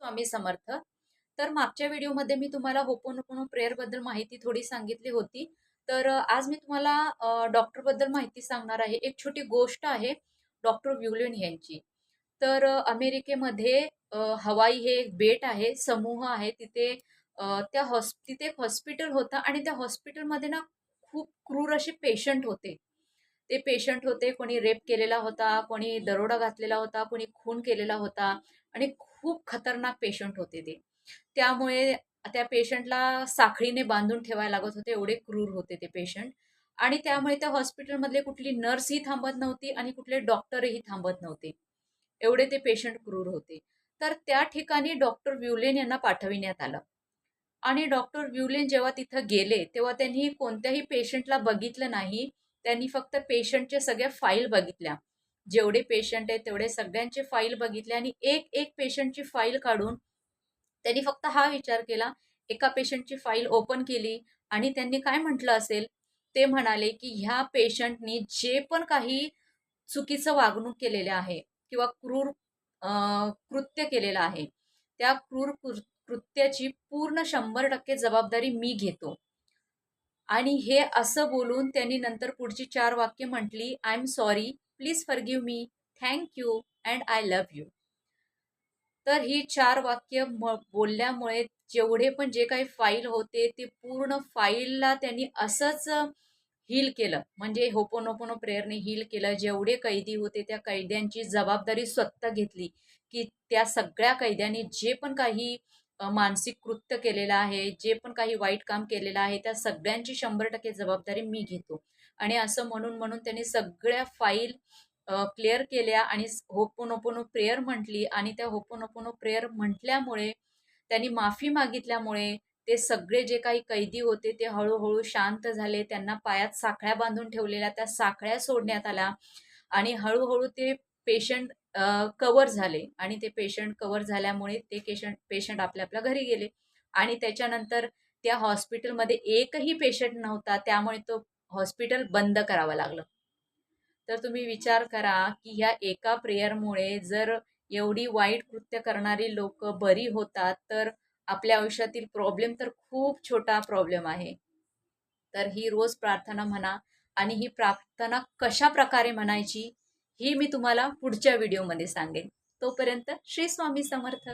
स्वामी समर्थ. तर मागच्या व्हिडिओमध्ये मी तुम्हाला होपोनोपोनो प्रेयरबद्दल माहिती थोडी सांगितली होती. तर आज मी तुम्हाला डॉक्टरबद्दल माहिती सांगणार आहे. एक छोटी गोष्ट आहे डॉक्टर व्ह्युलिन यांची. तर अमेरिकेमध्ये हवाई हे एक बेट आहे, समूह आहे. तिथे एक हॉस्पिटल होतं आणि त्या हॉस्पिटलमध्ये ना खूप क्रूर असे पेशंट होते. ते पेशंट होते, कोणी रेप केलेला होता, कोणी दरोडा घातलेला होता, कोणी खून केलेला होता आणि खूप खतरनाक पेशंट होते ते. त्यामुळे त्या पेशंटला साखळीने बांधून ठेवायला लागत होते, एवढे क्रूर होते ते पेशंट. आणि त्यामुळे त्या हॉस्पिटलमधले कुठली नर्सही थांबत नव्हती आणि कुठले डॉक्टरही थांबत नव्हते. एवढे ते पेशंट क्रूर होते. तर त्या ठिकाणी डॉक्टर व्ह्युलेन यांना पाठविण्यात आलं. आणि डॉक्टर व्ह्युलेन जेव्हा तिथं गेले, तेव्हा त्यांनी कोणत्याही पेशंटला बघितलं नाही. त्यांनी फक्त पेशंटच्या सगळ्या फाईल बघितल्या. जेवढे पेशंट आहेत तेवढे सगळ्यांचे फाईल बघितले आणि एक पेशंटची फाईल काढून त्यांनी फक्त हा विचार केला, एका पेशंटची फाईल ओपन केली आणि त्यांनी काय म्हटलं असेल, ते म्हणाले, की ह्या पेशंटनी जे पण काही चुकीचं वागणूक केलेलं आहे किंवा क्रूर अ, कृत्य केलेलं आहे, त्या कृत्याची पूर्ण 100% जबाबदारी मी घेतो. आणि हे असं बोलून त्यांनी नंतर पुढची 4 वाक्य म्हटली, "I am sorry, please forgive me, thank you and I love you." तर ही 4 वाक्य बोलल्यामुळे जेवढे पण जे काही फाईल होते, ते पूर्ण फाईलला त्यांनी असंच हील केलं. म्हणजे होपोनोपोनो प्रेयरने हील केलं. जेवढे कैदी होते, त्या कैद्यांची जबाबदारी स्वतः घेतली, की त्या सगळ्या कैद्यांनी जे पण काही मानसिक कृत्य केलेलं आहे, जे पण काही वाईट काम केलेलं आहे, त्या सगळ्यांची 100% जबाबदारी मी घेतो. आणि असं म्हणून त्यांनी सगळ्या फाईल क्लिअर केल्या आणि होपोनोपोनो प्रेयर म्हटली आणि त्या होपोनोपोनो प्रेयर म्हटल्यामुळे त्यांनी माफी मागितल्यामुळे ते सगळे जे काही कैदी होते ते हळूहळू शांत झाले. त्यांना पायात साखळ्या बांधून ठेवलेल्या त्या साखळ्या सोडण्यात आल्या आणि हळूहळू ते पेशंट कव्हर झाले आणि ते पेशंट कव्हर झाल्यामुळे ते पेशंट आपल्या आपल्या घरी गेले आणि त्याच्यानंतर त्या हॉस्पिटलमध्ये एकही पेशंट नव्हता. त्यामुळे तो हॉस्पिटल बंद करावं लागलं. तर तुम्ही विचार करा, की ह्या एका प्रेयरमुळे जर एवढी वाईट कृत्य करणारी लोकं बरी होतात, तर आपल्या आयुष्यातील प्रॉब्लेम तर खूप छोटा प्रॉब्लेम आहे. तर ही रोज प्रार्थना म्हणा आणि ही प्रार्थना कशाप्रकारे म्हणायची, ही मी तुम्हाला पुढच्या व्हिडिओमध्ये सांगेन. तोपर्यंत श्री स्वामी समर्थ.